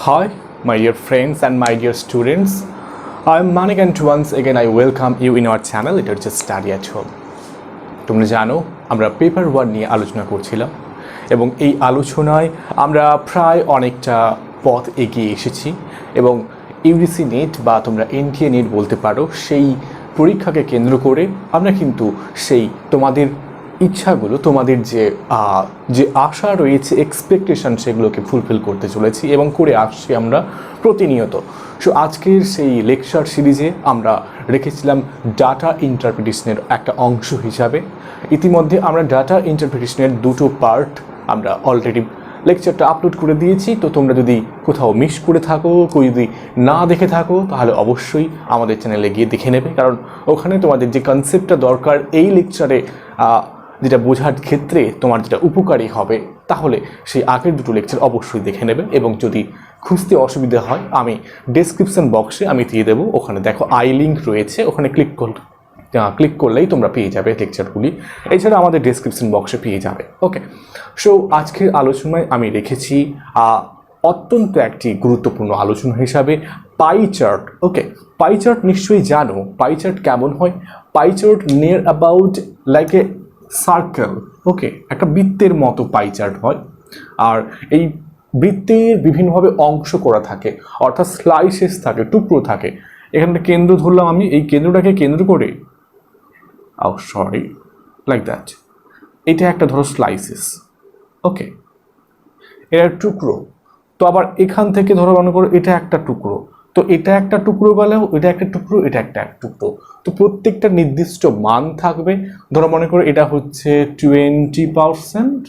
Hi, my dear friends and my dear students. I'm Manik and once again I welcome you in our channel. It is just study at home. তোমরা জানো আমরা paper 1 নিয়ে আলোচনা করছিলাম এবং এই আলোচনায় আমরা প্রায় অনেকটা পথ এগিয়ে এসেছি এবং ইউজিসি নেট বা তোমরা এনটিএ নেট বলতে পারো সেই পরীক্ষাকে কেন্দ্র করে আমরা কিন্তু সেই তোমাদের ইচ্ছাগুলো তোমাদের যে আশা রয়েছে এক্সপেকটেশন সেগুলোকে ফুলফিল করতে চলেছি এবং করে আসছি আমরা প্রতিনিয়ত। সো আজকের সেই লেকচার সিরিজে আমরা রেখেছিলাম ডাটা ইন্টারপ্রিটেশনের একটা অংশ হিসাবে। ইতিমধ্যে আমরা ডাটা ইন্টারপ্রিটেশনের দুটো পার্ট আমরা অলরেডি লেকচারটা আপলোড করে দিয়েছি। তো তোমরা যদি কোথাও মিস করে থাকো, যদি না দেখে থাকো, তাহলে অবশ্যই আমাদের চ্যানেলে গিয়ে দেখে নেবে, কারণ ওখানে তোমাদের যে কনসেপ্টটা দরকার এই লেকচারে যেটা বোঝার ক্ষেত্রে তোমার যেটা উপকারী হবে, তাহলে সেই আগের দুটো লেকচার অবশ্যই দেখে নেবে। এবং যদি খুঁজতে অসুবিধা হয় আমি ডেসক্রিপশন বক্সে আমি দিয়ে দেবো, ওখানে দেখো আই লিঙ্ক রয়েছে, ওখানে ক্লিক করলেই তোমরা পেয়ে যাবে লেকচারগুলি। এছাড়া আমাদের ডেসক্রিপশন বক্সে পেয়ে যাবে। ওকে, সো আজকের আলোচনায় আমি রেখেছি অত্যন্ত একটি গুরুত্বপূর্ণ আলোচনা হিসাবে পাই চার্ট। ওকে, পাই চার্ট নিশ্চয়ই জানো পাই চার্ট কেমন হয়। Pie chart near about like a circle. Okay, একটা বৃত্তের মতো পাই চার্ট হয়, আর এই বৃত্তের বিভিন্নভাবে অংশ করা থাকে, অর্থাৎ স্লাইসেস থাকে, টুকরো থাকে। এখানে কেন্দ্র ধরলাম আমি, এই কেন্দ্রটাকে কেন্দ্র করে লাইক দ্যাট, এটা একটা ধরো স্লাইসেস। ওকে, এটা টুকরো। তো আবার এখান থেকে ধরো মনে করো এটা একটা টুকরো, তো এটা একটা টুকরো গেলেও এটা একটা টুকরো, এটা একটা টুকরো। তো প্রত্যেকটা নির্দিষ্ট মান থাকবে। ধরো মনে করো এটা হচ্ছে 20%,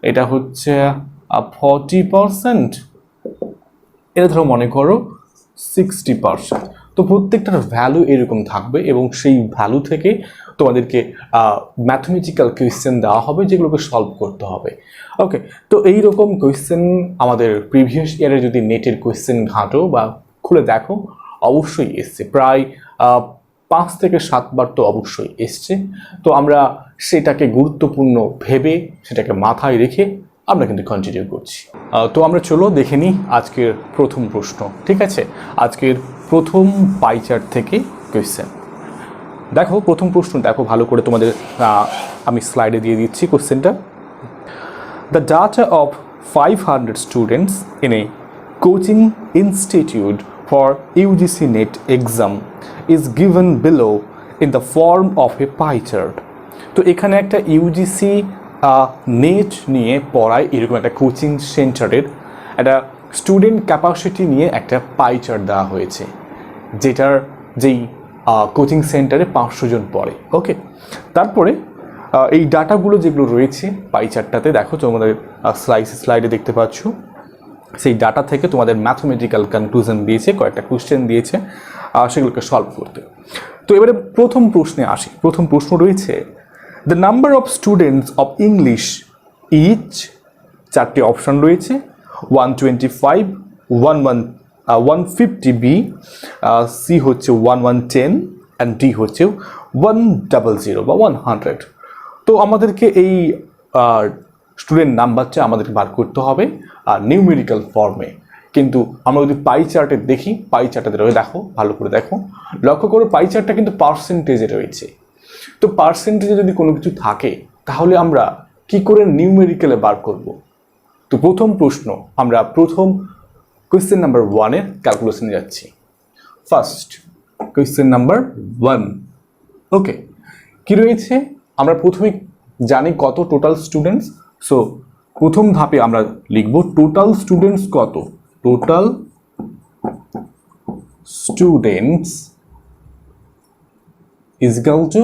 এটা হচ্ছে 40%, এটা ধরো মনে করো 60%। তো প্রত্যেকটার ভ্যালু এরকম থাকবে এবং সেই ভ্যালু থেকে তোমাদেরকে ম্যাথমেটিক্যাল কোয়েশ্চেন দেওয়া হবে, যেগুলোকে সলভ করতে হবে। ওকে, তো এইরকম কোয়েশ্চেন আমাদের প্রিভিয়াস ইয়ারে যদি নেটের কোয়েশ্চেন ঘাঁটো বা খুলে দেখো অবশ্যই এসছে, প্রায় 5 থেকে 7 বার তো অবশ্যই এসছে। তো আমরা সেটাকে গুরুত্বপূর্ণ ভেবে সেটাকে মাথায় রেখে আমরা কিন্তু কন্টিনিউ করছি। তো আমরা চলো দেখে নিই আজকের প্রথম প্রশ্ন। ঠিক আছে, আজকের প্রথম পাই চার্ট থেকে কোয়েশ্চেন দেখো। প্রথম প্রশ্ন দেখো ভালো করে, তোমাদের আমি স্লাইডে দিয়ে দিচ্ছি কোয়েশ্চেনটা। The data off 500 students in a coaching institute for UGC net exam is given below in the form of A pie chart. তো এখানে একটা ইউজিসি নেট নিয়ে পড়ায় এরকম একটা কোচিং সেন্টারের একটা স্টুডেন্ট ক্যাপাসিটি নিয়ে একটা পাই চার্ট দেওয়া হয়েছে, যেটার যেই কোচিং সেন্টারে 500 জন পড়ে। ওকে, তারপরে এই ডাটাগুলো যেগুলো রয়েছে পাই চার্টটাতে দেখো, তোমাদের স্লাইডে দেখতে পাচ্ছ, সেই ডাটা থেকে তোমাদের ম্যাথমেটিক্যাল কনক্লুশন দিয়েছে, কয়েকটা কোশ্চেন দিয়েছে, সেগুলোকে সলভ করতে। তো এবারে প্রথম প্রশ্নে আসি। প্রথম প্রশ্ন রয়েছে the number of students of English each, চারটি অপশান রয়েছে, 125, 150 বি, সি হচ্ছে 1110 অ্যান্ড ডি হচ্ছে 100 বা 100। তো আমাদেরকে এই স্টুডেন্ট নাম্বারটা আমাদেরকে বার করতে হবে নিউমেরিক্যাল ফর্মে। কিন্তু আমরা যদি পাই চার্টে দেখি, পাই চার্টে রয়ে দেখো, ভালো করে দেখো, লক্ষ্য করো পাই চার্টটা কিন্তু পার্সেন্টেজে রয়েছে। তো পার্সেন্টেজে যদি কোনো কিছু থাকে তাহলে আমরা কি করে নিউমেরিক্যালে বার করব? তো প্রথম প্রশ্ন, আমরা প্রথম কোয়েশ্চেন নাম্বার 1-এর ক্যালকুলেশনে যাচ্ছি। First question number 1। ওকে, কি রয়েছে? আমরা প্রথমে জানি কত টোটাল স্টুডেন্টস। সো প্রথম ধাপে আমরা লিখব টোটাল স্টুডেন্টস কত। Total students is equal to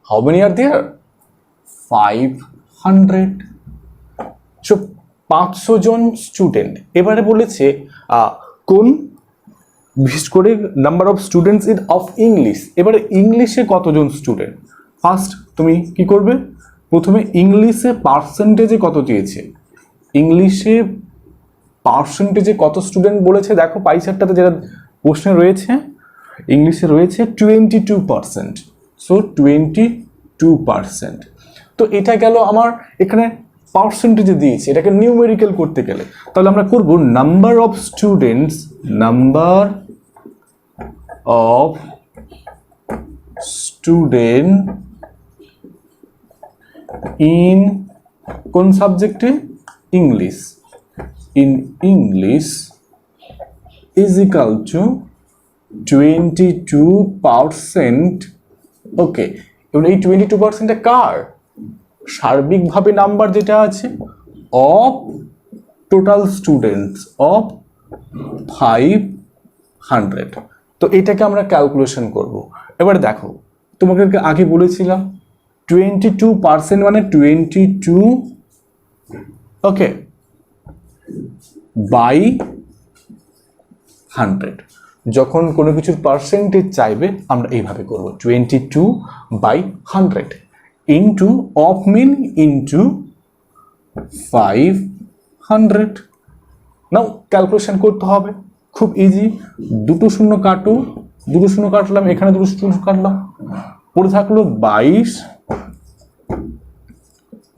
how many are there? 500. So 500 জন স্টুডেন্ট। এবারে বলেছে কোন, বিশেষ করে number of students in of English. এবারে ইংলিশে কতজন স্টুডেন্ট? ফার্স্ট তুমি কি করবে, প্রথমে ইংলিশে পার্সেন্টেজে কত চেয়েছে, ইংলিশে পার্সেন্টেজে কত স্টুডেন্ট বলেছে দেখো পাই চার্টটাতে যেটা প্রশ্নে রয়েছে, ইংলিশে রয়েছে 22%। সো 22%। তো এটা গেল আমার এখানে পার্সেন্টেজে দিয়েছে, এটাকে নিউমেরিক্যাল করতে গেলে তাহলে আমরা করব number of students, number of student in কোন সাবজেক্টে, English, in English is equal two 22%। ওকে, এবং এই 22% কার, সার্বিকভাবে নাম্বার যেটা আছে অফ টোটাল স্টুডেন্টস অফ 500। তো এটাকে আমরা ক্যালকুলেশন করব। এবার দেখো, তোমাকে আগে বলেছিলাম 22% মানে 22, ওকে, বাই 100। যখন কোনো কিছুর পার্সেন্টেজ চাইবে আমরা এইভাবে করব 22/100 into of mean into 500। Now calculation করতে হবে, খুব ইজি। দুটো শূন্য কাটো, দুটো শূন্য কাটলাম, এখানে দুটো শূন্য কাটলাম, পড়ে থাকলো 22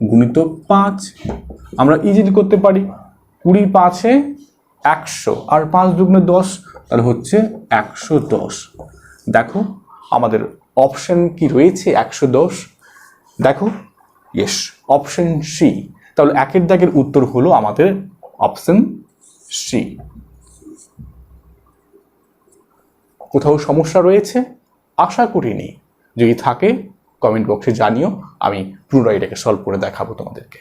গুণিত 5। আমরা ইজিলি করতে পারি, 20 5-এ 100 আর 5 দুগুণে 10, তাহলে হচ্ছে 110। দেখো আমাদের অপশন কি রয়েছে, 110। দেখো, ইয়েস, অপশন সি। তাহলে একের দাগের উত্তর হলো আমাদের অপশন সি। কোথাও সমস্যা রয়েছে? আশা করিনি। যদি থাকে কমেন্ট বক্সে জানিও, আমি পুনরায় এটাকে সলভ করে দেখাবো তোমাদেরকে।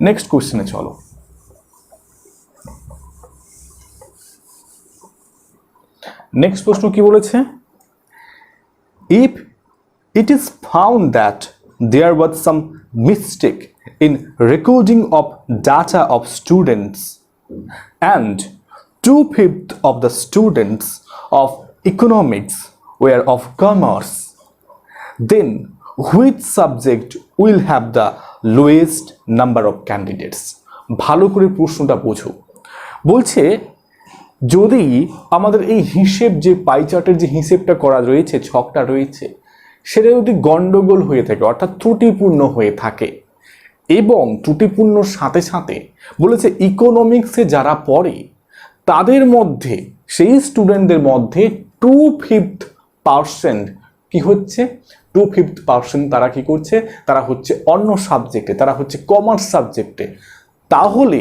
নেক্সট কোশ্চেনে চলো। নেক্সট প্রশ্ন কি বলেছে, if it is found that there was some mistake in recording of data of students and 2/5 of the students of economics were of commerce, then which subject will have the lowest number of candidates? ভালো করে প্রশ্নটা বোঝো। বলছে যদি আমাদের এই হিসেব, যে পাই চার্টের যে হিসেবটা করা রয়েছে, ছকটা রয়েছে, সেটা যদি গন্ডগোল হয়ে থাকে, অর্থাৎ ত্রুটিপূর্ণ হয়ে থাকে, এবং ত্রুটিপূর্ণর সাথে সাথে বলেছে ইকোনমিক্সে যারা পড়ে তাদের মধ্যে, সেই স্টুডেন্টদের মধ্যে 2/5% কি হচ্ছে, 2/5% তারা কি করছে, তারা হচ্ছে অন্য সাবজেক্টে, তারা হচ্ছে কমার্স সাবজেক্টে। তাহলে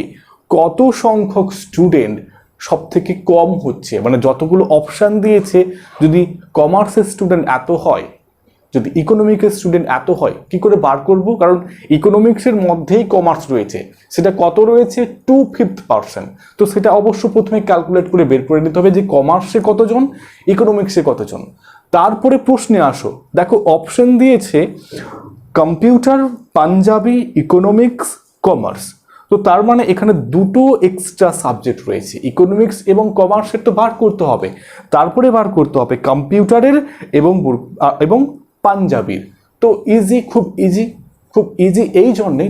কত সংখ্যক স্টুডেন্ট সব থেকে কম হচ্ছে, মানে যতগুলো অপশান দিয়েছে, যদি কমার্সের স্টুডেন্ট এত হয়, যদি ইকোনমিক্সের স্টুডেন্ট এত হয়, কি করে বার করব? কারণ ইকোনমিক্সের মধ্যেই কমার্স রয়েছে, সেটা কত রয়েছে, 2/5%। তো সেটা অবশ্য প্রথমে ক্যালকুলেট করে বের করে নিতে হবে যে কমার্সে কতজন, ইকোনমিক্সে কতজন। তারপরে প্রশ্নে আসো, দেখো অপশন দিয়েছে কম্পিউটার, পাঞ্জাবি, ইকোনমিক্স, কমার্স। তো তার মানে এখানে দুটো এক্সট্রা সাবজেক্ট রয়েছে, ইকোনমিক্স এবং কমার্সের তো বার করতে হবে, তারপরে বার করতে হবে কম্পিউটারের এবং পাঞ্জাবির। তো ইজি, খুব ইজি, খুব ইজি। এই জন্যে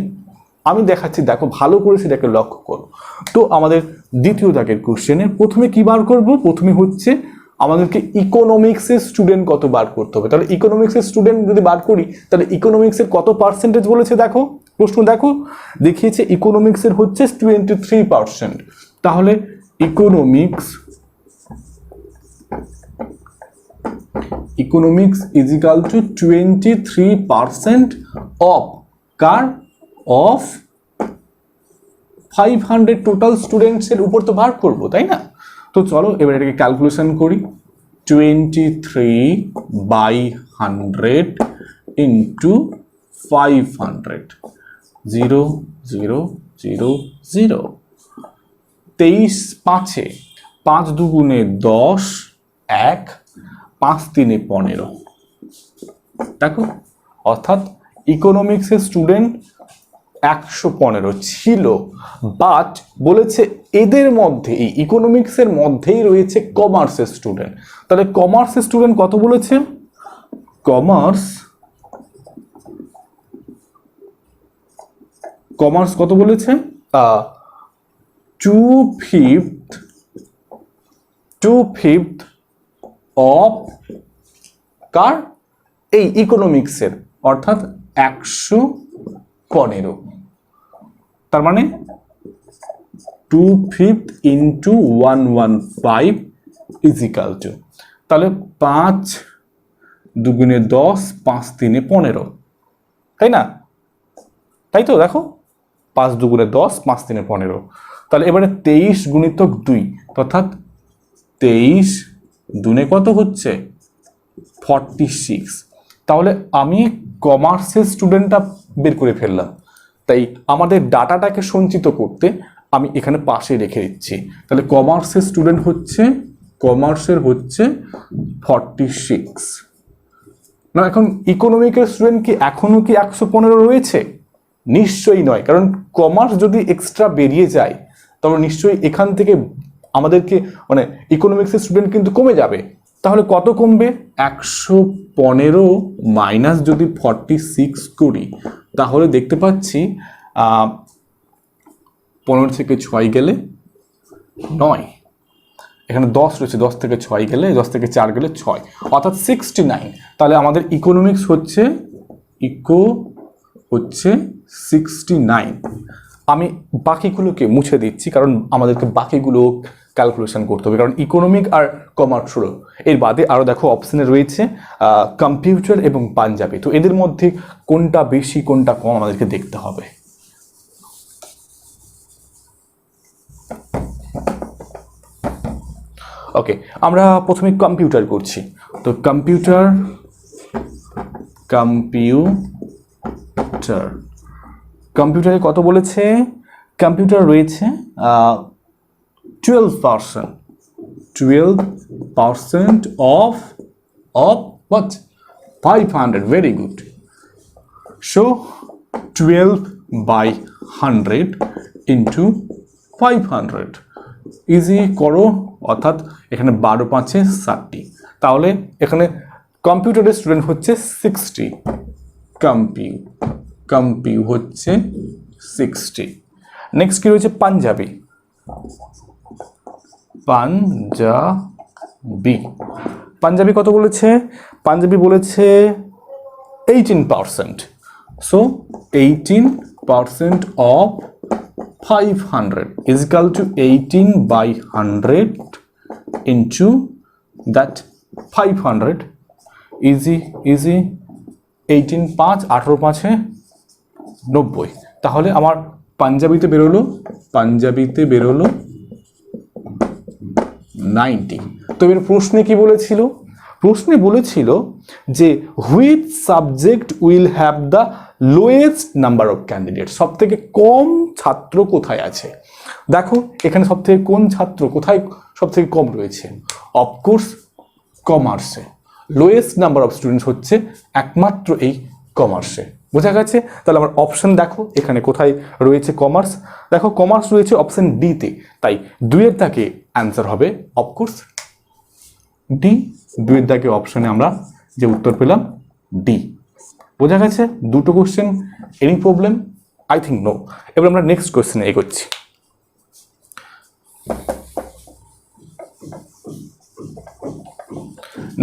আমি দেখাচ্ছি, দেখো ভালো করে সেটাকে লক্ষ্য করো। তো আমাদের দ্বিতীয় দাগের কোশ্চেনে প্রথমে কি বার করব, প্রথমে হচ্ছে আমাদেরকে ইকোনমিক্সের স্টুডেন্ট কত বার করতে হবে। তাহলে ইকোনমিক্সের স্টুডেন্ট যদি বার করি, তাহলে ইকোনমিক্সের কত পার্সেন্টেজ বলেছে, দেখো প্রশ্ন দেখো, দেখিয়েছে ইকোনমিক্সের হচ্ছে 23%। তাহলে economics is equal to 23% of কার, অফ 500 টোটাল স্টুডেন্টসের উপর তো বার করবো, তাই না? তো চলো এবার এটাকে ক্যালকুলেশন করি। 23/100 ইন্টু 500, 0 0 0 0। 23 5-এ 5 দুগুণে 10, 1, 5 3-এ 15। দেখো, অর্থাৎ ইকোনমিক্সের স্টুডেন্ট 115 ছিল, বাট বলেছে এদের মধ্যে, এই ইকোনমিক্সের মধ্যেই রয়েছে কমার্সের স্টুডেন্ট। তাহলে কমার্সের স্টুডেন্ট কত বলেছে, কমার্স কত বলেছে, 2/5 অফ কার, এই ইকোনমিক্সের, অর্থাৎ 115। তার মানে 2/5 ইন্টু 115 ইজ ইকাল টু, তাহলে 5 দুগুণে 10, 5 তিনে 15, তাই না? তাই তো, দেখো 5 দুগুণে 10, 5 তিনে 15। তাহলে এবারে 23 গুণিতক 2, অর্থাৎ 23 দুনে কত হচ্ছে 46। তাহলে আমি কমার্সের স্টুডেন্টটা বের করে ফেললাম, তাই আমাদের ডাটাটাকে সঞ্চিত করতে আমি এখানে পাশে রেখে দিচ্ছি। তাহলে কমার্সের স্টুডেন্ট হচ্ছে 46 না। এখন ইকোনমিকের স্টুডেন্ট কি এখনো কি 115 রয়েছে? নিশ্চয়ই নয়, কারণ কমার্স যদি এক্সট্রা বেরিয়ে যায় তাহলে নিশ্চয়ই এখান থেকে আমাদেরকে মানে ইকোনমিক্সের স্টুডেন্ট কিন্তু কমে যাবে। তাহলে কত কমবে? 115 মাইনাস যদি 46 করি তাহলে দেখতে পাচ্ছি 15 থেকে 6 গেলে 9, এখানে 10 রয়েছে, 10 থেকে 6 গেলে 10 থেকে 4 গেলে 6, অর্থাৎ 69। তাহলে আমাদের ইকোনমিক্স হচ্ছে 69। আমি বাকিগুলোকে মুছে দিচ্ছি কারণ আমাদেরকে বাকিগুলো ক্যালকুলেশন করতে হবে, কারণ ইকোনমিক আর কমার্স হলো। এর বাদে আরও দেখো অপশনে রয়েছে কম্পিউটার এবং পাঞ্জাবি। তো এদের মধ্যে কোনটা বেশি কোনটা কম আমাদেরকে দেখতে হবে। ওকে, আমরা প্রথমে কম্পিউটার করছি। তো কম্পিউটারে কত বলেছে? কম্পিউটার রয়েছে 12% of what? 500. Very good. So 12/100 into 500 easy করো, অর্থাৎ এখানে 12 5 60। তাহলে এখানে কম্পিউটারের স্টুডেন্ট হচ্ছে 60, কম্পিউ হচ্ছে 60। নেক্সট কি রয়েছে? পাঞ্জাবি কত বলেছে? পাঞ্জাবি বলেছে 18%। So 18% of 500 is equal to 18/100 into that 500. Easy. 18 5 18 5 90। তাহলে আমার পাঞ্জাবিতে বেরোলো 90। তো এর প্রশ্নে কি বলেছিল? প্রশ্নে বলেছিল যে which subject will have the lowest number of candidate, সব থেকে কম ছাত্র কোথায় আছে। দেখো এখানে সব থেকে কোন ছাত্র কোথায় সব থেকে কম রয়েছে? অফকোর্স কমার্সে। লোয়েস্ট নাম্বার অফ স্টুডেন্টস হচ্ছে একমাত্র এই কমার্সে। বোঝা গেছে? তাহলে আমার অপশন দেখো এখানে কোথায় রয়েছে কমার্স। দেখো কমার্স রয়েছে অপশন ডিতে, তাই 2-এর দাগে অ্যান্সার হবে অফকোর্স ডি। 2-এর দাগে অপশনে আমরা যে উত্তর পেলাম ডি। বোঝা গেছে? দুটো question. Any problem? I think no. এবার আমরা নেক্সট কোশ্চেনে এগোচ্ছি।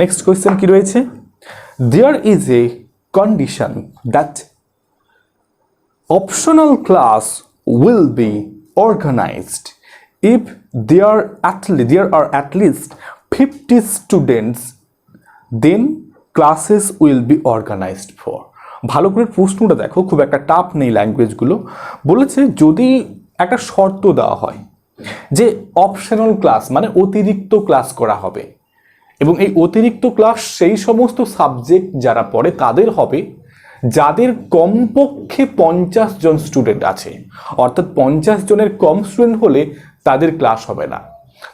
নেক্সট কোশ্চেন কি রয়েছে? There is a condition that optional class will be organized if there are at least 50 students, then classes will be organized for. ভালো করে প্রশ্নটা দেখো, খুব একটা টাফ নেই ল্যাঙ্গুয়েজগুলো। বলেছে যদি একটা শর্ত দেওয়া হয় যে অপশনাল ক্লাস মানে অতিরিক্ত ক্লাস করা হবে, এবং এই অতিরিক্ত ক্লাস সেই সমস্ত সাবজেক্ট যারা পড়ে তাদের হবে যাদের কমপক্ষে 50 জন স্টুডেন্ট আছে, অর্থাৎ 50 জনের কম স্টুডেন্ট হলে তাদের ক্লাস হবে না।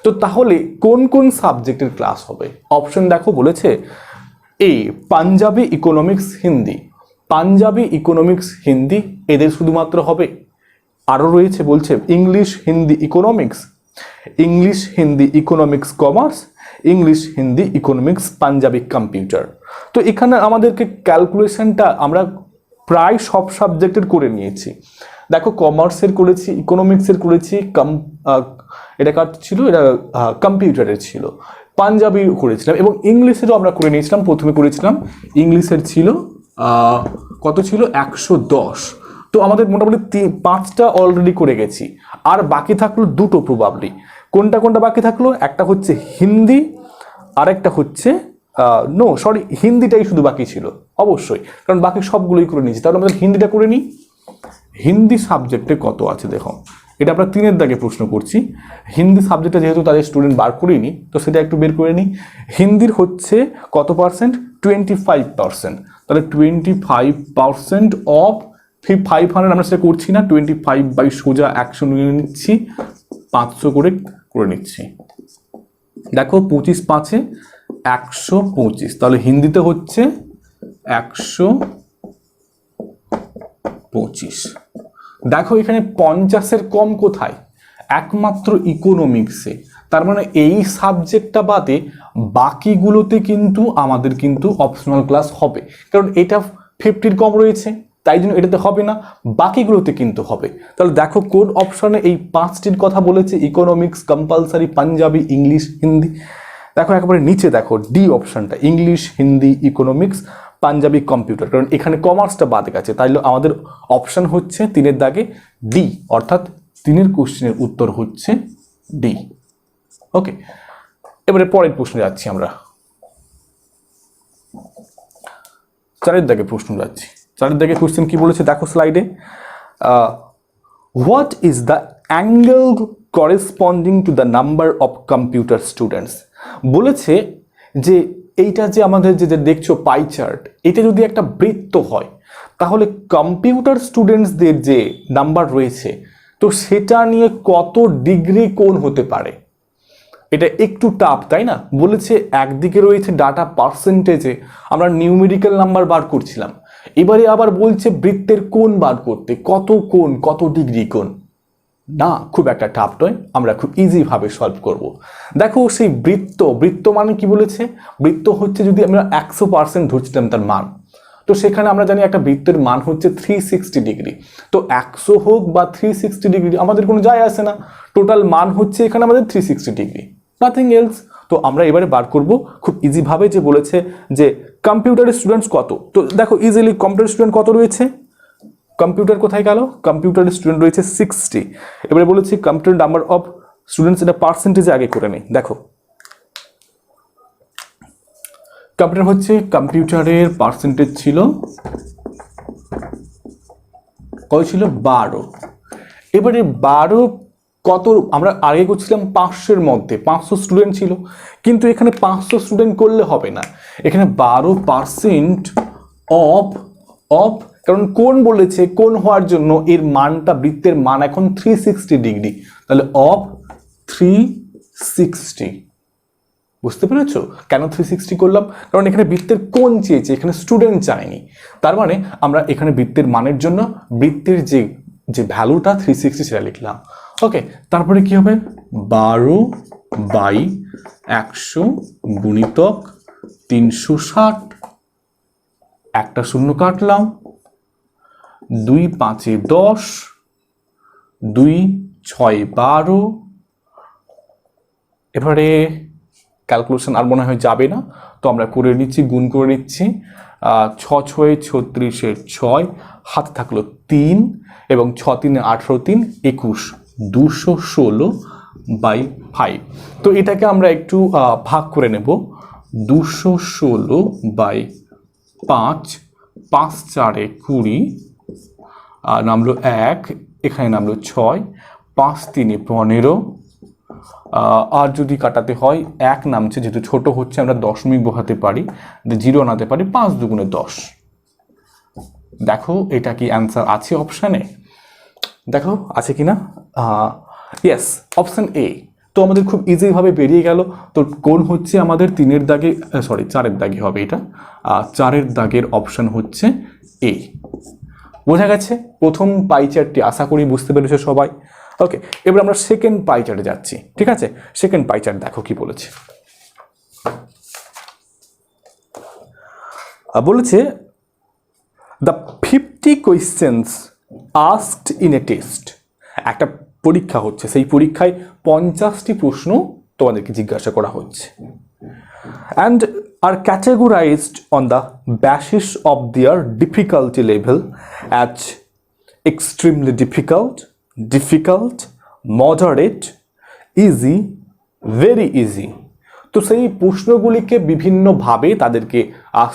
তো তাহলে কোন কোন সাবজেক্টের ক্লাস হবে? অপশন দেখো, বলেছে A Punjabi economics Hindi. Punjabi economics Hindi এদের শুধুমাত্র হবে। আরও রয়েছে বলছে English Hindi economics, English Hindi economics commerce, English Hindi economics Punjabi computer. তো এখানে আমাদেরকে ক্যালকুলেশনটা আমরা প্রায় সব সাবজেক্টের করে নিয়েছি। দেখো কমার্সের করেছি, ইকোনমিক্সের করেছি, এটা কার ছিল? এটা কম্পিউটারের ছিল। পাঞ্জাবি করেছিলাম এবং ইংলিশেরও আমরা করে নিয়েছিলাম। প্রথমে করেছিলাম ইংলিশের ছিল কত ছিল? 110। তো আমাদের মোটামুটি 5টা অলরেডি করে গেছি, আর বাকি থাকলো 2টো প্রবাবলি। কোনটা কোনটা বাকি থাকলো? একটা হচ্ছে হিন্দি, আর একটা হচ্ছে হিন্দিটাই শুধু বাকি ছিল অবশ্যই, কারণ বাকি সবগুলোই করে নিয়েছি। তাহলে আমাদের হিন্দিটা করে নিই। হিন্দি সাবজেক্টে কত আছে দেখো, এটা আমরা 3-এর দাগে প্রশ্ন করছি। হিন্দি সাবজেক্টে যেহেতু তাদের স্টুডেন্ট বার করিনি, তো সেটা একটু বের করে নিই। হিন্দির হচ্ছে কত পার্সেন্ট? 25%। তাহলে 25% অফ 500, আমরা সেটা করছি না, 25 বাই সোজা 100 নিয়ে নিচ্ছি, 500 করে নিচ্ছি। দেখো 25 5-এ 125, তাহলে হিন্দিতে হচ্ছে 125। দেখো এখানে 50-এর কম কোথায়? একমাত্র ইকোনমিক্সে। তার মানে এই সাবজেক্টটা বাদে বাকিগুলোতে কিন্তু আমাদের কিন্তু অপশনাল ক্লাস হবে, কারণ এটা 50-র কম রয়েছে, তাই জন্য এটাতে হবে না, বাকিগুলোতে কিন্তু হবে। তাহলে দেখো কোন অপশনে এই 5টির কথা বলেছে? Economics, compulsory, Punjabi, English, Hindi. দেখো একেবারে নিচে দেখো ডি অপশনটা, English, Hindi, economics, Punjabi, computer, কারণ এখানে কমার্সটা বাদ গেছে। তাইলে আমাদের অপশন হচ্ছে 3-এর দাগে ডি, অর্থাৎ 3-এর কোশ্চেনের উত্তর হচ্ছে ডি। ওকে, এবারে পরের প্রশ্নে যাচ্ছি আমরা। 4-এর দাগে প্রশ্ন যাচ্ছি। 4-এর দাগে কোশ্চেন কি বলেছে দেখো স্লাইডে। What is the angle corresponding to the number of computer students? বলেছে যে এইটা যে আমাদের যে দেখছো পাই চার্ট, এটা যদি একটা বৃত্ত হয়, তাহলে কম্পিউটার স্টুডেন্টসদের যে নাম্বার রয়েছে, তো সেটা নিয়ে কত ডিগ্রি কোণ হতে পারে? এটা একটু টাফ, তাই না? বলেছে একদিকে রয়েছে ডাটা পার্সেন্টেজে আমরা নিউমেরিক্যাল নাম্বার বার করছিলাম, এবারে আবার বলছে বৃত্তের কোণ বার করতে, কত কোণ, কত ডিগ্রি কোণ। না, খুব একটা টাফ নয়, আমরা খুব ইজিভাবে সলভ করব। দেখো সেই বৃত্ত মানে কি বলেছে? বৃত্ত হচ্ছে যদি আমরা 100% ধরছিলাম তার মান, তো সেখানে আমরা জানি একটা বৃত্তের মান হচ্ছে 360 ডিগ্রি। তো 100 হোক বা 360 ডিগ্রি আমাদের কোনো যায় আসে না, টোটাল মান হচ্ছে এখানে আমাদের 360 ডিগ্রি, নাথিং এলস। তো আমরা এবারে বার করব খুব ইজিভাবে, যে বলেছে যে কম্পিউটারের স্টুডেন্টস কত। তো দেখো ইজিলি কম্পিউটার স্টুডেন্ট কত রয়েছে, কম্পিউটার কোথায় গেল? কম্পিউটারের স্টুডেন্ট রয়েছে 60। এবারে বলেছি কম্পিউটার নাম্বার অফ স্টুডেন্টস, এটা পার্সেন্টেজে আগে করে নেই। দেখো কম্পিউটারের পার্সেন্টেজ ছিল কত? ছিল 12। এবারে 12 কত? আমরা আগে করছিলাম 500-এর মধ্যে, 500 স্টুডেন্ট ছিল, কিন্তু এখানে 500 স্টুডেন্ট করলে হবে না, এখানে 12% অফ, কারণ কোণ বলেছে, কোণ হওয়ার জন্য এর মানটা, বৃত্তের মান এখন 360 ডিগ্রি, তাহলে অফ 360। বুঝতে পেরেছো কেন 360 করলাম? কারণ এখানে বৃত্তের কোণ চেয়েছে, এখানে স্টুডেন্ট চায়নি। তার মানে আমরা এখানে বৃত্তের মানের জন্য বৃত্তের যে ভ্যালুটা 360 সেটা লিখলাম। ওকে, তারপরে কি হবে? 12/100 গুণিতক 360, একটা শূন্য কাটলাম, 2 5 10, 2 6 12। এবারে ক্যালকুলেশন আর মনে হয় যাবে না, তো আমরা করে নিচ্ছি, গুণ করে নিচ্ছি। 6 6 36 6, হাত থাকলো 3, এবং 6 3 18 3 21, 216/5। তো এটাকে আমরা একটু ভাগ করে নেব। 216/5, 5 4 20, নামলো 1, এখানে নামলো 6, 5 3 15, আর যদি কাটাতে হয় 1 নামছে, যেহেতু ছোট হচ্ছে আমরা দশমিক বসাতে পারি, 0 আনাতে পারি, 5 2 10। দেখো এটা কি অ্যান্সার আছে অপশানে? দেখো আছে কিনা? Yes, option A. তো আমাদের খুব ইজিভাবে বেরিয়ে গেল। তো কোন হচ্ছে আমাদের 3-এর দাগে, 4-এর দাগে হবে এটা, 4-এর দাগের অপশান হচ্ছে এ। বোঝা গেছে প্রথম পাই চার্টটি? আশা করি বুঝতে পেরেছো সবাই। ওকে, এবার আমরা সেকেন্ড পাই চার্টে যাচ্ছি। ঠিক আছে, সেকেন্ড পাই চার্ট দেখো কি বলেছে। বলেছে the 50 questions asked in a test. একটা পরীক্ষা হচ্ছে, সেই পরীক্ষায় 50টি প্রশ্ন তোমাদেরকে জিজ্ঞাসা করা হচ্ছে, and are categorized on the basis of their difficulty level extremely difficult, difficult, moderate, easy, very easy. তো সেই প্রশ্নগুলিকে বিভিন্নভাবে তাদেরকে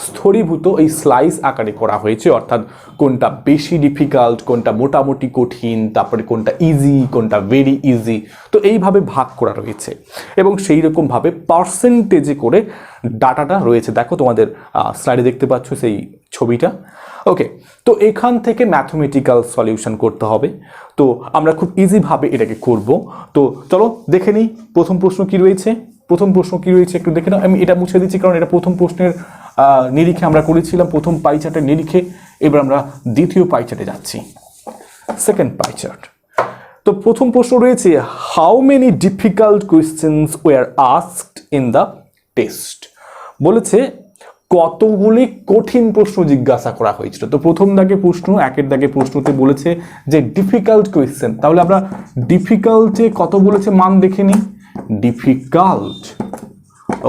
স্থূলীভূত এই স্লাইস আকারে করা হয়েছে, অর্থাৎ কোনটা বেশি ডিফিকাল্ট, কোনটা মোটামুটি কঠিন, তারপরে কোনটা ইজি, কোনটা ভেরি ইজি, তো এইভাবে ভাগ করা রয়েছে এবং সেই রকমভাবে পার্সেন্টেজে করে ডাটাটা রয়েছে। দেখো তোমাদের স্লাইডে দেখতে পাচ্ছ সেই ছবিটা। ওকে, তো এখান থেকে ম্যাথমেটিক্যাল সলিউশন করতে হবে। তো আমরা খুব ইজিভাবে এটাকে করব। তো চলো দেখে নিই প্রথম প্রশ্ন কি রয়েছে। প্রথম প্রশ্ন কি রয়েছে একটু দেখে নাও। আমি এটা মুছে দিচ্ছি কারণ এটা প্রথম প্রশ্নের নিরিখে আমরা করেছিলাম, প্রথম পাই চার্টের নিরিখে। এবার আমরা দ্বিতীয় পাই চার্টে যাচ্ছি, সেকেন্ড পাই চার্ট। তো প্রথম প্রশ্ন রয়েছে, how many difficult questions were asked in the test. বলেছে কতগুলি কঠিন প্রশ্ন জিজ্ঞাসা করা হয়েছিল। তো প্রথম দাগে প্রশ্ন, একের দাগে প্রশ্নতে বলেছে যে ডিফিকাল্ট কোয়েশ্চেন, তাহলে আমরা ডিফিকাল্টে কত বলেছে মান দেখে নিই। ডিফিকাল্ট,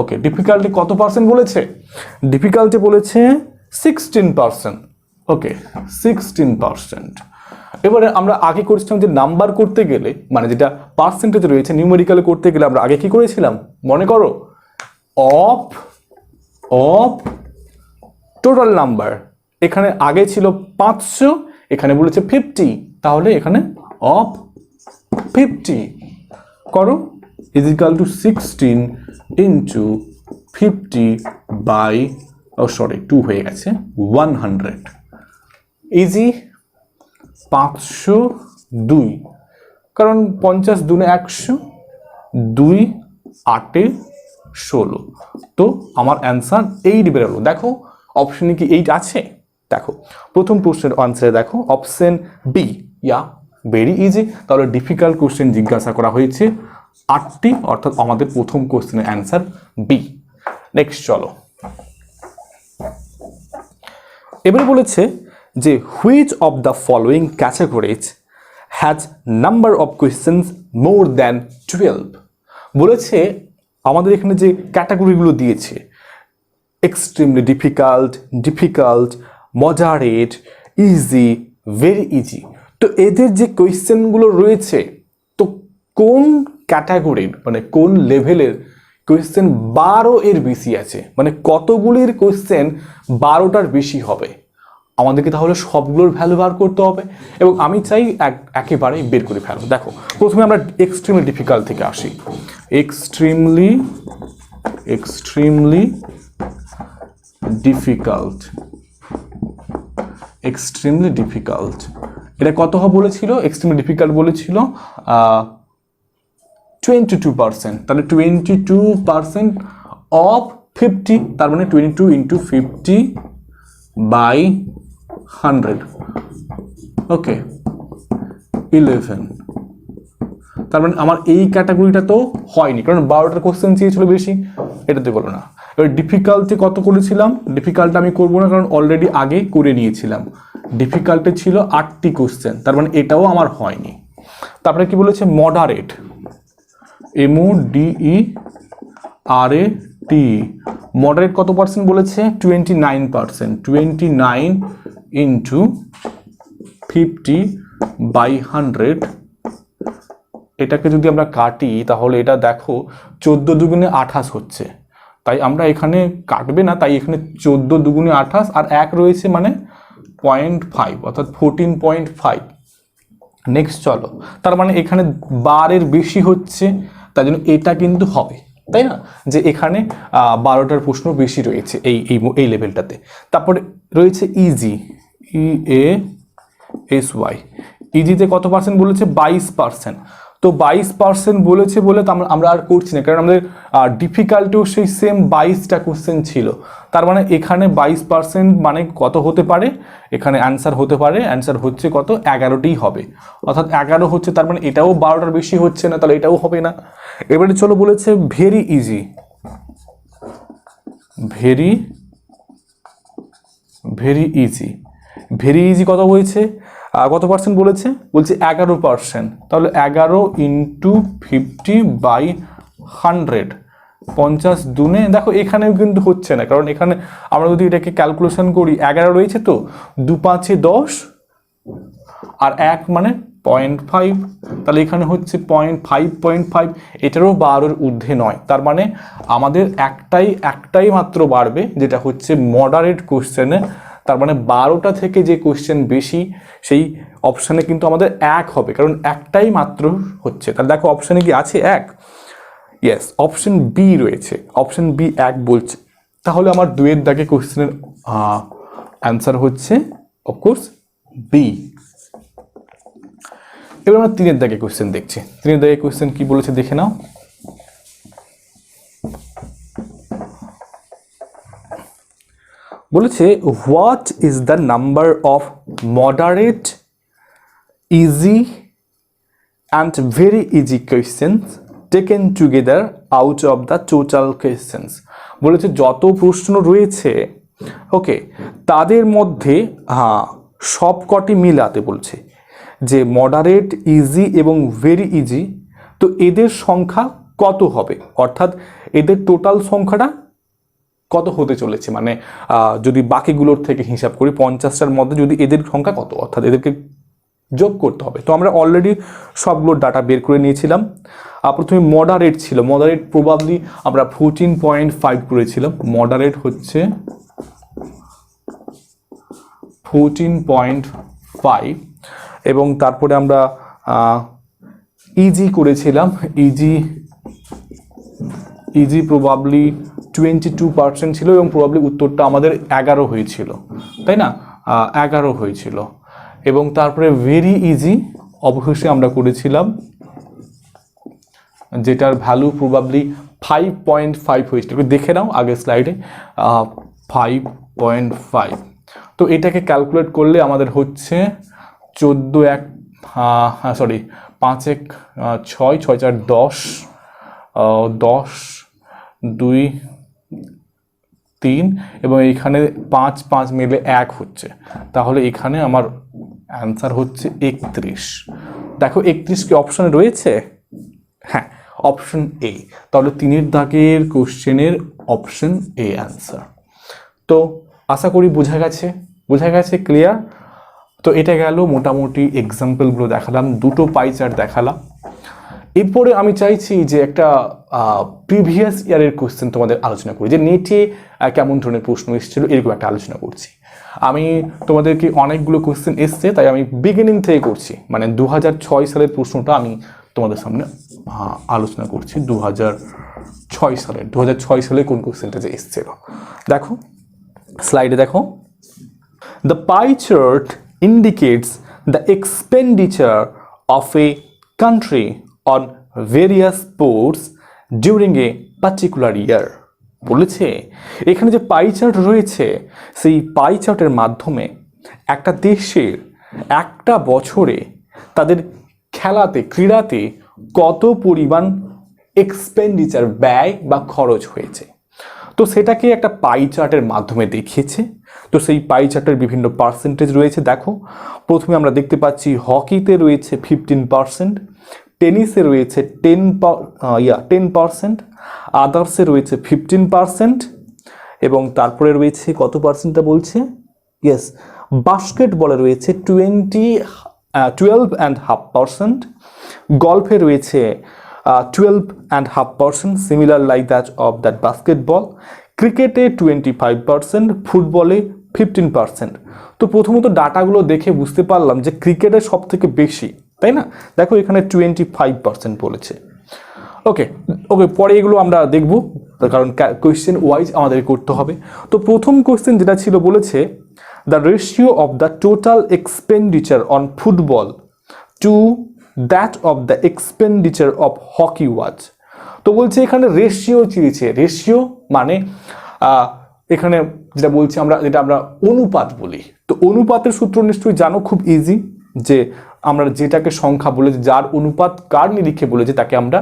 ওকে, ডিফিকাল্টে কত পার্সেন্ট বলেছে? ডিফিকাল্টে বলেছে 16%। ওকে, 16%। এবারে আমরা আগে করেছিলাম যে নাম্বার করতে গেলে, মানে যেটা পার্সেন্টেজে রয়েছে নিউমেরিক্যালে করতে গেলে আমরা আগে কি করেছিলাম মনে করো, অফ টোটাল নাম্বার। এখানে আগে ছিল 500, এখানে বলেছে 50, তাহলে এখানে অফ 50 করো is equal to 16 into 50 by 2 হয়ে গেছে 100। ইজি 502, কারণ 50 দুনে 100, 2 8 16, তো আমার অ্যান্সার 8 বেরোলো। দেখো অপশনে কি 8 আছে? দেখো প্রথম প্রশ্নের আনসারে দেখো option B, yeah very easy. তাহলে ডিফিকাল্ট কোশ্চেন জিজ্ঞাসা করা হয়েছে 8টি, অর্থাৎ আমাদের প্রথম কোশ্চেনের অ্যান্সার বি। নেক্সট চলো, এবারে বলেছে যে which of the following categories has number of questions more than 12। বলেছে আমাদের এখানে যে ক্যাটাগরিগুলো দিয়েছে, extremely difficult, difficult, moderate, easy, very easy, তো এদের যে কোয়েশ্চেনগুলো রয়েছে, তো কোন ক্যাটাগরির মানে কোন লেভেলের কোয়েশ্চেন 12 এর বেশি আছে, মানে কতগুলির কোয়েশ্চেন 12টার বেশি হবে। আমাদেরকে তাহলে সবগুলোর ভ্যালু বার করতে হবে এবং আমি চাই একেবারে বের করে ফেলবো। দেখো প্রথমে আমরা এক্সট্রিমলি ডিফিকাল্ট থেকে আসি। এক্সট্রিমলি ডিফিকাল্ট, এক্সট্রিমলি ডিফিকাল্ট, এটা কত হবে বলেছিল? এক্সট্রিমলি ডিফিকাল্ট বলেছিল 22%, তাহলে 22% অফ 50, তার মানে 22 ইন্টু 50 বাই 100, ওকে 11। তার মানে আমার এই ক্যাটাগরিটা তো হয়নি, কারণ 12টার কোশ্চেন চেয়েছিল বেশি, এটাতে বলো না। এবার ডিফিকাল্টে কত করেছিলাম? ডিফিকাল্টে আমি করবো না, কারণ অলরেডি আগে করে নিয়েছিলাম। ডিফিকাল্টে ছিল 8টি কোশ্চেন, তার মানে এটাও আমার হয়নি। তারপরে কি বলেছে? মডারেট, MODERAT, মডারেট কত পার্সেন্ট বলেছে? 29%, 29 ইন্টু 50 বাই 100, এটাকে যদি আমরা কাটি তাহলে এটা দেখো 14 দুগুণে 28 হচ্ছে, তাই আমরা এখানে কাটবে না, তাই এখানে 14 দুগুণে 28 আর 1 রয়েছে মানে 0.5, অর্থাৎ 14.5। নেক্সট চলো, তার মানে এখানে 12 বেশি হচ্ছে, তাই জন্য এটা কিন্তু হবে, তাই না, যে এখানে 12টার প্রশ্ন বেশি রয়েছে এই লেভেলটাতে। তারপরে রয়েছে ইজি, EASY, ইজিতে কত পার্সেন্ট বলেছে? 22%। তো 22% বলেছে বলে তো আমরা আর করছি না, কারণ আমাদের ডিফিকাল্টেও সেই সেম 22টা কোশ্চেন ছিল। তার মানে এখানে 22% মানে কত হতে পারে? এখানে অ্যান্সার হতে পারে, অ্যান্সার হচ্ছে কত? 11টিই হবে, অর্থাৎ 11 হচ্ছে, তার মানে এটাও 12টার বেশি হচ্ছে না, তাহলে এটাও হবে না। এবারে চলো বলেছে very easy, very easy, very easy কত হয়েছে? কত পার্সেন্ট বলেছে? বলছে 11%, তাহলে 11 ইন্টু 50 বাই 100, 50 দুনে, দেখো এখানেও কিন্তু হচ্ছে না, কারণ এখানে আমরা যদি এটাকে ক্যালকুলেশন করি 11 রয়েছে, তো 2 5 10, আর 1 মানে 0.5, তাহলে এখানে হচ্ছে 0.5, এটারও 12-এর ঊর্ধ্বে নয়। তার মানে আমাদের একটাই মাত্র বাড়বে, যেটা হচ্ছে মডারেট কোশ্চেনে। তার মানে 12টা থেকে যে কোশ্চেন বেশি সেই অপশানে কিন্তু আমাদের 1 হবে, কারণ একটাই মাত্র হচ্ছে। তাহলে দেখো অপশানে কি আছে 1? ইয়েস, অপশন বি রয়েছে, অপশন বি 1 বলছে। তাহলে আমার 2-এর দাগে কোশ্চেনের অ্যান্সার হচ্ছে অফকোর্স বি। এবার আমরা 3-এর দাগে কোশ্চেন দেখছি। 3-এর দাগে কোশ্চেন কি বলেছে দেখে নাও। বলেছে what is the number of moderate, easy and very easy questions taken together out of the total questions. বলেছে যত প্রশ্ন রয়েছে, ওকে, তাদের মধ্যে সবকটি মিলাতে বলছে যে মডারেট, ইজি এবং ভেরি ইজি, তো এদের সংখ্যা কত হবে, অর্থাৎ এদের টোটাল সংখ্যাটা কত হতে চলেছে। মানে যদি বাকিগুলোর থেকে হিসাব করি 50টার মধ্যে যদি এদের সংখ্যা কত, অর্থাৎ এদেরকে যোগ করতে হবে। তো আমরা অলরেডি সবগুলোর ডাটা বের করে নিয়েছিলাম। প্রথমে মডারেট ছিল, মডারেট প্রবাবলি আমরা 14.5 করেছিলাম। মডারেট হচ্ছে 14.5, এবং তারপরে আমরা ইজি করেছিলাম। ইজি প্রবাবলি 22% ছিল, এবং প্রবাবলি উত্তরটা আমাদের 11 হয়েছিল, তাই না? 11 হয়েছিল। এবং তারপরে ভেরি ইজি অবশ্যই আমরা করেছিলাম, যেটার ভ্যালু প্রবাবলি 5.5 হয়েছিল। দেখে নাও আগের স্লাইডে 5.5। তো এটাকে ক্যালকুলেট করলে আমাদের হচ্ছে 5 1 6, 6 4 10, 10 2 3, এবং এইখানে 5 5 মিলে 1 হচ্ছে। তাহলে এখানে আমার অ্যান্সার হচ্ছে 31। দেখো 31 কি অপশনে রয়েছে? হ্যাঁ, অপশন এ। তাহলে 3-এর দাগের কোশ্চেনের অপশন এ অ্যান্সার। তো আশা করি বোঝা গেছে, ক্লিয়ার? তো এটা গেল মোটামুটি এক্সাম্পলগুলো দেখালাম, 2টো পাই চার্ট দেখালাম। এরপরে আমি চাইছি যে একটা প্রিভিয়াস ইয়ারের কোশ্চেন তোমাদের আলোচনা করি, যে নেটে কেমন ধরনের প্রশ্ন এসেছিল, এরকম একটা আলোচনা করছি। আমি তোমাদেরকে অনেকগুলো কোশ্চেন এসছে, তাই আমি বিগিনিং থেকে করছি, মানে 2006 সালের প্রশ্নটা আমি তোমাদের সামনে আলোচনা করছি। 2006 সালে কোন কোশ্চেনটা যে এসছিল দেখো, স্লাইডে দেখো। The pie chart indicates the expenditure of a country on various sports during a particular year. বলেছে এখানে যে পাই চার্ট রয়েছে, সেই পাই চার্টের মাধ্যমে একটা দেশের একটা বছরে তাদের ক্রীড়াতে কত পরিমাণ এক্সপেন্ডিচার, ব্যয় বা খরচ হয়েছে, তো সেটাকে একটা পাই চার্টের মাধ্যমে দেখিয়েছে। তো সেই পাই চার্টের বিভিন্ন পার্সেন্টেজ রয়েছে। দেখো, প্রথমে আমরা দেখতে পাচ্ছি হকিতে রয়েছে 15%, টেনিসে রয়েছে 10%, আদার্সে রয়েছে 15%, এবং তারপরে রয়েছে কত পার্সেন্টটা বলছে, ইয়েস, বাস্কেটবলে রয়েছে 12.5%, গল্ফে রয়েছে 12.5%, similar like that of that basketball, ক্রিকেটে 25%, ফুটবলে 15%। তো প্রথমত ডাটাগুলো দেখে বুঝতে পারলাম যে ক্রিকেটে সব থেকে বেশি, তাই না? দেখো এখানে 25% বলেছে। ওকে, পরে এগুলো আমরা দেখব, কারণ কোয়েশ্চেন ওয়াইজ আমাদের করতে হবে। তো প্রথম কোয়েশ্চেন যেটা ছিল, বলেছে the ratio of the total expenditure on football to that of the expenditure of hockey was. তো বলছে এখানে রেশিও চেয়েছে। রেশিও মানে এখানে যেটা বলছি যেটা আমরা অনুপাত বলি। তো অনুপাতের সূত্র নিশ্চয়ই জানো, খুব ইজি, যে আমরা যেটাকে সংখ্যা বলেছি, যার অনুপাত কার নিরিখে বলেছি, তাকে আমরা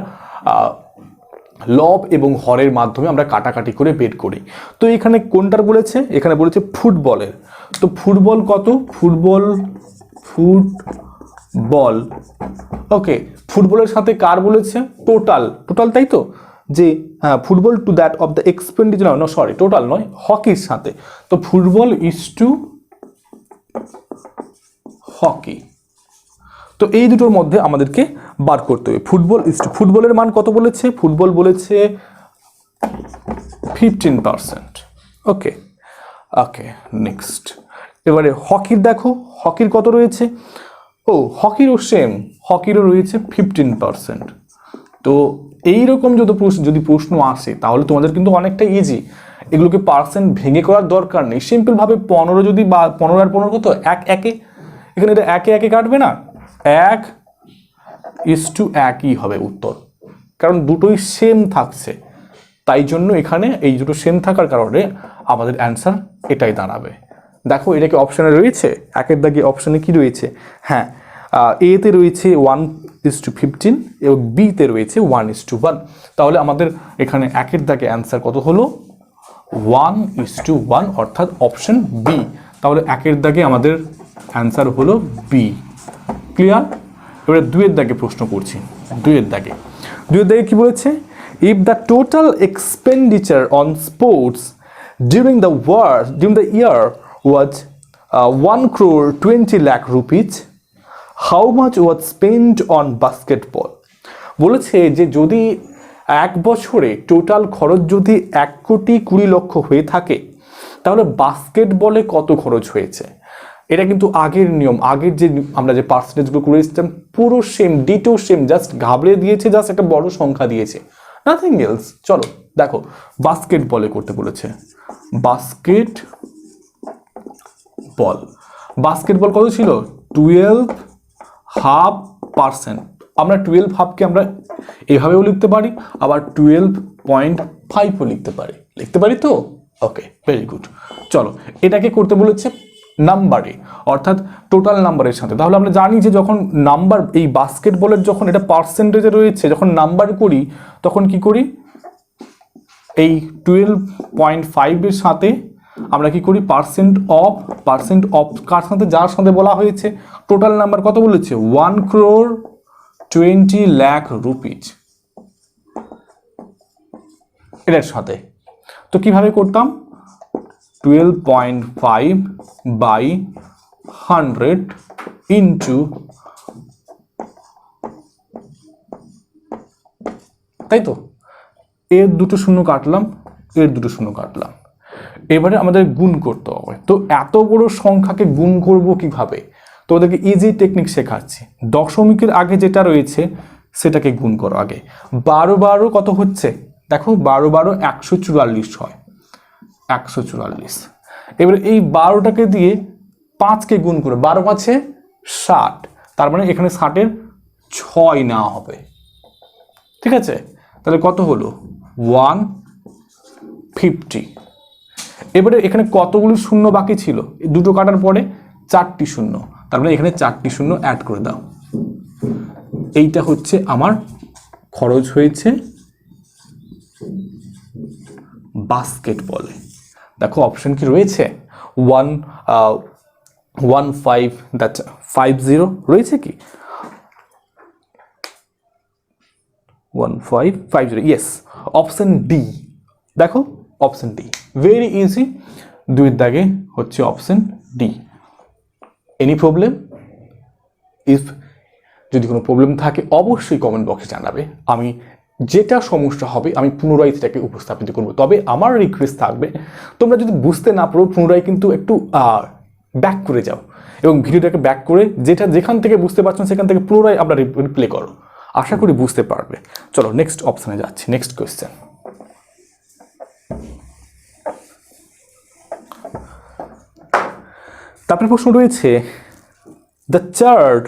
লব এবং হরের মাধ্যমে আমরা কাটাকাটি করে বের করি। তো এখানে কোনটার বলেছে? এখানে বলেছে ফুটবলের। তো ফুটবল কত? ফুটবল, ওকে, ফুটবলের সাথে কার বলেছে? টোটাল, তাই তো, যে হ্যাঁ, football to that of the expenditure, total নয়, হকির সাথে। তো ফুটবল ইজ টু হকি, তো এই দুটোর মধ্যে আমাদেরকে বার করতে হবে। ফুটবলের মান কত বলেছে? ফুটবল বলেছে 15%। ওকে ওকে, নেক্সট। এবারে হকির দেখো, হকির কত রয়েছে? ও হকিরও সেম, হকিরও রয়েছে 15%। তো এইরকম যদি প্রশ্ন আসে তাহলে তোমাদের কিন্তু অনেকটা ইজি, এগুলোকে পার্সেন্ট ভেঙে করার দরকার নেই। সিম্পলভাবে 15 যদি বা 15 আর 15 কত, এক একে, এখানে এটা একে একে কাটবে না, 1:1ই হবে উত্তর, কারণ দুটোই সেম থাকছে। তাই জন্য এখানে এই দুটো সেম থাকার কারণে আমাদের অ্যান্সার এটাই দাঁড়াবে। দেখো এটা কি অপশানে রয়েছে? একের দাগে অপশানে কি রয়েছে? হ্যাঁ, এতে রয়েছে 1:15 এবং বিতে রয়েছে 1:1। তাহলে আমাদের এখানে একের দাগে অ্যান্সার কত হলো? 1:1, অর্থাৎ অপশন বি। তাহলে একের দাগে আমাদের অ্যান্সার হলো বি। ক্লিয়ার? এবারে দুইয়ের দাগে প্রশ্ন করছি। দুইয়ের দাগে কি বলেছে? If the total expenditure on sports during the year was 1,20 lakh rupees, how much was spent on basketball? বলেছে যে যদি এক বছরে টোটাল খরচ যদি 1,20,00,000 হয়ে থাকে তাহলে বাস্কেটবলে কত খরচ হয়েছে। এটা কিন্তু আগের নিয়ম, আগের যে আমরা যে পার্সেন্টেজগুলো করেছিলাম পুরো সেম, ডিটো সেম, জাস্ট ঘাবড়ে দিয়েছে, জাস্ট একটা বড় সংখ্যা দিয়েছে, নাথিং এলস। চলো দেখো বাস্কেটবলে করতে বলেছে। বাস্কেটবল কত ছিল? 12.5%। আমরা 12.5কে আমরা এভাবেও লিখতে পারি, আবার 12.5ও লিখতে পারি তো? ওকে, ভেরি গুড। চলো এটাকে করতে বলেছে নাম্বারে, অর্থাৎ টোটাল নাম্বারের সাথে। তাহলে আমরা জানি যে যখন নাম্বার, এই বাস্কেটবলের যখন এটা পার্সেন্টেজে রয়েছে, যখন নাম্বার করি তখন কি করি? এই 12.5 সাথে আমরা কি করি? পার্সেন্ট অফ কার সাথে? যার সাথে বলা হয়েছে টোটাল নাম্বার কত বলেছে? 1,20,00,000 rupees, এটার সাথে। তো কিভাবে করতাম? 12.5 by 100 into, তাই তো, এর দুটো শূন্য কাটলাম, এর দুটো শূন্য কাটলাম। এবারে আমাদের গুণ করতে হবে। তো এত বড় সংখ্যাকে গুণ করব কিভাবে? তোমাদেরকে ইজি টেকনিক শেখাচ্ছি। দশমিকের আগে যেটা রয়েছে সেটাকে গুণ করো আগে। 12 কত হচ্ছে? দেখো 12 144 হয়, 144। এবারে এই 12টাকে দিয়ে 5কে গুণ করে, 12×5 = 60, তার মানে এখানে 60-এর 6 নেওয়া হবে। ঠিক আছে? তাহলে কত হলো? 150। এবারে এখানে কতগুলো শূন্য বাকি ছিল? দুটো কাটার পরে 4টি শূন্য, তার মানে এখানে 4টি শূন্য অ্যাড করে দাও। এইটা হচ্ছে আমার খরচ হয়েছে বাস্কেটবলে। দেখো অপশন কি রয়েছে? 1550 রয়েছে কি? 1550, ইয়েস, অপশন ডি। দেখো অপশন ডি, ভেরি ইজি। দুইয়ের দাগে হচ্ছে option D. Any problem? If যদি কোনো প্রবলেম থাকে অবশ্যই কমেন্ট বক্সে জানাবে। আমি যেটা সমস্যা হবে আমি পুনরায় সেটাকে উপস্থাপিত করব। তবে আমার রিকোয়েস্ট থাকবে, তোমরা যদি বুঝতে না পারো পুনরায় কিন্তু একটু ব্যাক করে যাও এবং ভিডিওটাকে ব্যাক করে যেখান থেকে বুঝতে পারছো সেখান থেকে পুনরায় আমরা রিপ্লে করো। আশা করি বুঝতে পারবে। চলো নেক্সট অপশনে যাচ্ছি, নেক্সট কোয়েশ্চেন। তারপরে প্রশ্ন রয়েছে, the chart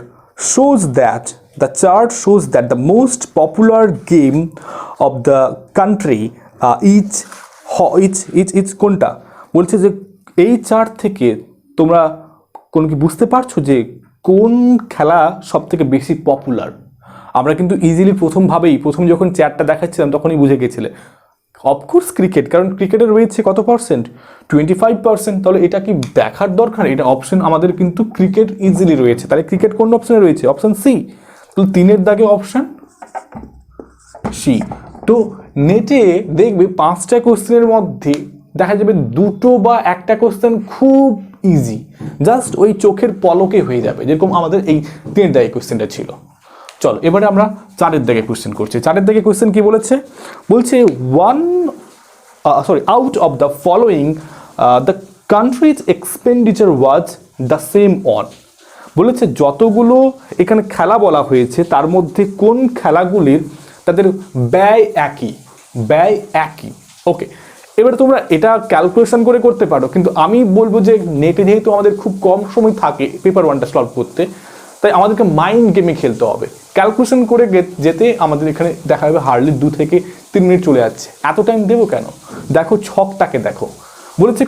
shows that the most popular game of the country is কোনটা? বলছে যে এই চার্ট থেকে তোমরা কোন কি বুঝতে পারছো যে কোন খেলা সব থেকে বেশি পপুলার? আমরা কিন্তু ইজিলি প্রথম যখন চ্যাটটা দেখাচ্ছিলাম তখনই বুঝে গেছিলে, অফকোর্স ক্রিকেট, কারণ ক্রিকেটের রয়েছে কত পার্সেন্ট? 25%। তাহলে এটা কি দেখার দরকার? এটা অপশন আমাদের কিন্তু ক্রিকেট ইজিলি রয়েছে। তাহলে ক্রিকেট কোন অপশনে রয়েছে? Option C. তো 3-এর দাগে অপশন সি। তো নেটে দেখবে 5টা কোশ্চেনের মধ্যে দেখা যাবে 2টো বা একটা কোশ্চেন খুব ইজি, জাস্ট ওই চোখের পলকে হয়ে যাবে, যেরকম আমাদের এই 3 দাগে কোয়েশ্চেনটা ছিল। চলো এবারে আমরা 4 দাগে কোয়েশ্চেন করছি। 4 দাগে কোয়েশ্চেন কি বলেছে? বলছে out of the following the countries expenditure was the same on. বলেছে যতগুলো এখানে খেলা বলা হয়েছে তার মধ্যে কোন খেলাগুলির তাদের ব্যয় একই। ওকে, এবারে তোমরা এটা ক্যালকুলেশন করে করতে পারো, কিন্তু আমি বলবো যে নেটে যেহেতু আমাদের খুব কম সময় থাকে পেপার 1টা সলভ করতে, তাই আমাদেরকে মাইন্ড গেমে খেলতে হবে। ক্যালকুলেশন করে যেতে আমাদের এখানে দেখা যাবে হার্ডলি 2 থেকে 3 মিনিট চলে যাচ্ছে। এত টাইম দেবো কেন? দেখো ছকটাকে দেখো, বলেছে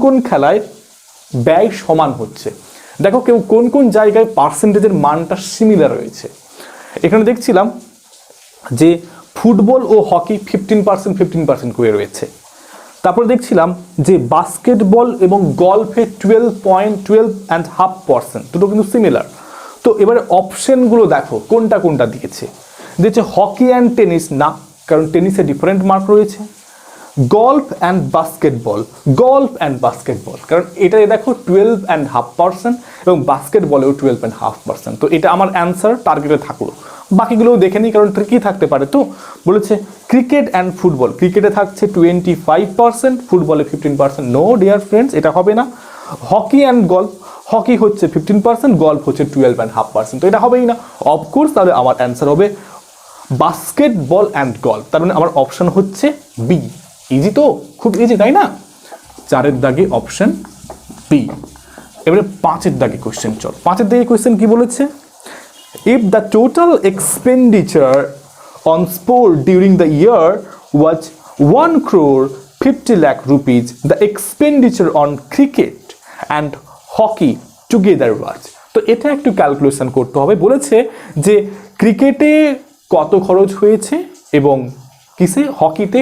কোন খেলায় ব্যয় সমান হচ্ছে। দেখো কোন জায়গায় পার্সেন্টেজের মানটা সিমিলার রয়েছে। এখানে দেখছিলাম যে ফুটবল ও হকি 15% করে রয়েছে। তারপরে দেখছিলাম যে বাস্কেটবল এবং গলফে 12.5%, দুটো কিন্তু সিমিলার। তো এবারে অপশনগুলো দেখো কোনটা দিয়েছে। হকি অ্যান্ড টেনিস না, কারণ টেনিসে ডিফারেন্ট মার্ক রয়েছে। গলফ অ্যান্ড বাস্কেটবল, কারণ এটাই দেখো 12.5% এবং বাস্কেটবলেও 12.5%। তো এটা আমার অ্যান্সার টার্গেটে থাকলো। বাকিগুলোও দেখে নিই, কারণ ট্রিকি থাকতে পারে। তো বলেছে ক্রিকেট অ্যান্ড ফুটবল, ক্রিকেটে থাকছে 25%, ফুটবলে 15%। নো ডিয়ার ফ্রেন্ডস, এটা হবে না। হকি অ্যান্ড গলফ, হকি হচ্ছে 15%, গলফ হচ্ছে 12.5%। তো এটা হবেই না অফকোর্স। তাহলে আমার অ্যান্সার হবে বাস্কেটবল অ্যান্ড গলফ। তার মানে আমার অপশন হচ্ছে বি। ইজি তো, খুব ইজি তাই না? 4 দাগে অপশন বি। এবারে 5 দাগে কোয়েশ্চেন। চল 5 দাগে কোয়েশ্চেন কি বলেছে? If the total expenditure on sport during the year was 1 crore 50 lakh rupees, the expenditure on cricket and hockey together was. তো এটা একটু ক্যালকুলেশন করতে হবে। বলেছে যে ক্রিকেটে কত খরচ হয়েছে এবং হকিতে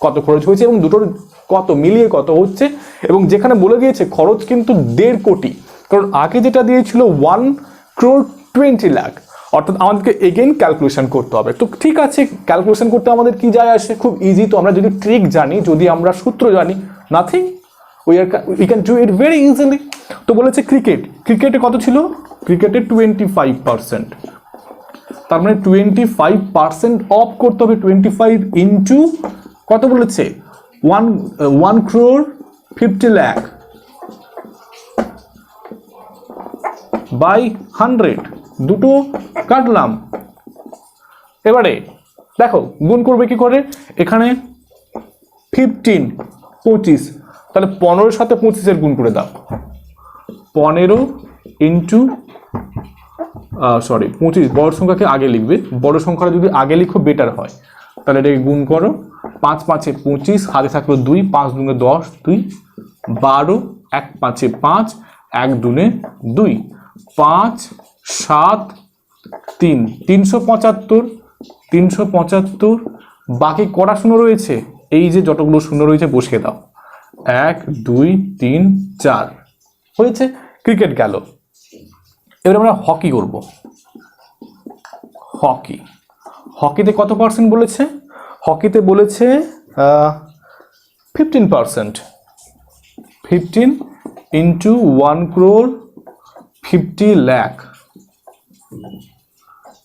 কত খরচ হয়েছে এবং দুটোর কত মিলিয়ে কত হচ্ছে, এবং যেখানে বলে দিয়েছে খরচ কিন্তু 1.5 কোটি, কারণ আগে যেটা দিয়েছিল 1 crore 20 লাখ, অর্থাৎ আমাদেরকে এগেইন ক্যালকুলেশন করতে হবে। তো ঠিক আছে, ক্যালকুলেশন করতে আমাদের কি যায় আসে, খুব ইজি। তো আমরা যদি ট্রিক জানি, যদি আমরা সূত্র জানি, nothing, we can do it very easily. তো বলেছে ক্রিকেটে কত ছিল? ক্রিকেটে 25%, তার মানে 25% অফ করতে হবে। 25 ইন্টু কত বলেছে? 1 crore 50 lakh বাই 100, দুটো কাটলাম। এবারে দেখো গুণ করবে কি করে? এখানে 15 25, তাহলে 15 সাথে 25 গুণ করে দাও। 15 ইন্টু 25, বড় সংখ্যাকে আগে লিখবে। বড় সংখ্যাটা যদি আগে লিখো বেটার হয়। তাহলে এটাকে গুণ করো। 5 5 25, হাতে থাকলো 2, 5 2 10, 2 12, 1 5 5, 1 2 2, 5 7 3, 375। বাকি কটা শূন্য রয়েছে? এই যে যতগুলো শূন্য রয়েছে বসিয়ে দাও। 1 2 3 4 হয়েছে। ক্রিকেট গেল। এবার আমরা হকি করব। হকিতে কত পার্সেন্ট বলেছে? হকিতে বলেছে 15%। 15 into 1 crore 50 lakh,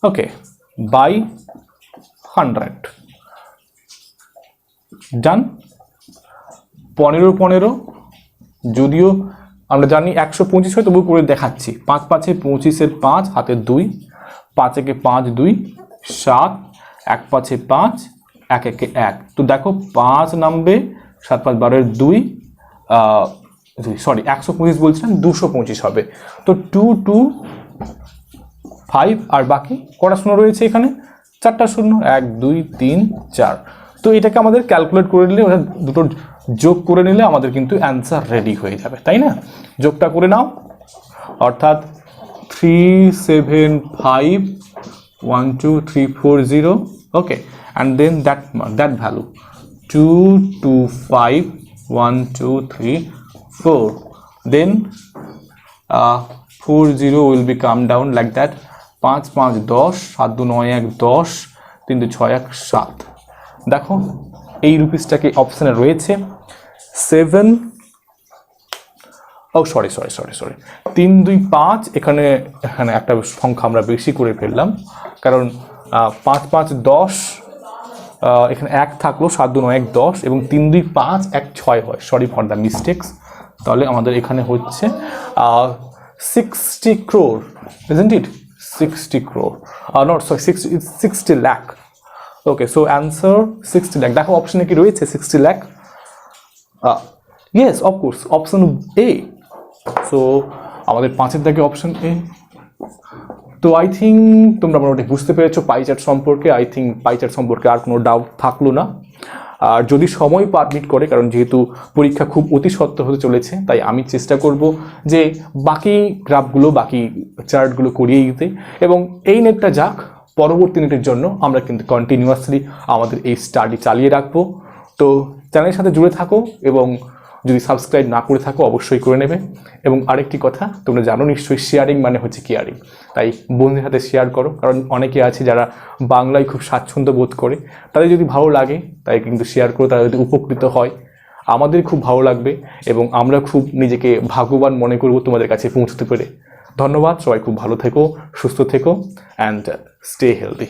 okay, by 100, done. 15 যদিও আমরা জানি 125 হয়, তবু করে দেখাচ্ছি। 5 5 25, 5 হাতে 2, 5 1 5 2 7, 1 5 5, 1 1 1। তো দেখো 5 নামবে, 7 5 12 2, 125 বলছিলাম, 225 হবে। তো 2 2 5, আর বাকি কটা শূন্য রয়েছে এখানে? 4টা শূন্য, 1 2 3 4। তো এটাকে আমাদের ক্যালকুলেট করে নিলে, ওটা দুটো যোগ করে নিলে আমাদের কিন্তু অ্যান্সার রেডি হয়ে যাবে, তাই না? যোগটা করে নাও, অর্থাৎ 3751240, okay, and then that value 2251234, then 40 will be come down like that. 5 5 10, 7 2 9 1 10, 3 2 6 1 7। দেখো এই রুপিসটাকে অপশানে রয়েছে 7 ও সরি 3 2 5, এখানে এখানে একটা সংখ্যা আমরা বেশি করে ফেললাম, কারণ 5 5 10, এখানে 1 থাকলো, 7 2 9 1 10, এবং 3 2 5 1 6 হয়। Sorry for the mistakes. তাহলে আমাদের এখানে হচ্ছে 60 crore, isn't it? 60 crore, not sorry, 60 lakh. Okay, so answer 60 lakh. দেখো অপশনে কি রয়েছে 60 lakh? Yes, of course, option A. So আমাদের 5-এর দাগে অপশন A। তো আই থিঙ্ক তোমরা মোটামুটি বুঝতে পেরেছো পাই চার্ট সম্পর্কে। আই থিঙ্ক পাই চার্ট সম্পর্কে আর কোনো ডাউট থাকলো না। আর যদি সময় পারমিট করে, কারণ যেহেতু পরীক্ষা খুব অতি সত্বর হতে চলেছে, তাই আমি চেষ্টা করব যে বাকি গ্রাফগুলো, বাকি চার্টগুলো করিয়ে দিতে, এবং এই নেটটা যাক, পরবর্তী নেটের জন্য আমরা কিন্তু কন্টিনিউয়াসলি আমাদের এই স্টাডি চালিয়ে রাখবো। তো চ্যানেলের সাথে জুড়ে থাকো, এবং যদি সাবস্ক্রাইব না করে থাকো অবশ্যই করে নেবে। এবং আরেকটি কথা, তোমরা জানো নিশ্চয়ই শেয়ারিং মানে হচ্ছে কেয়ারিং। তাই বন্ধুদের সাথে শেয়ার করো, কারণ অনেকে আছে যারা বাংলায় খুব স্বাচ্ছন্দ্য বোধ করে, তাদের যদি ভালো লাগে তাই কিন্তু শেয়ার করো, তারা যদি উপকৃত হয় আমাদের খুব ভালো লাগবে, এবং আমরা খুব নিজেকে ভাগ্যবান মনে করব তোমাদের কাছে পৌঁছতে পেরে। ধন্যবাদ, সবাই খুব ভালো থেকো, সুস্থ থেকো, অ্যান্ড স্টে হেলদি।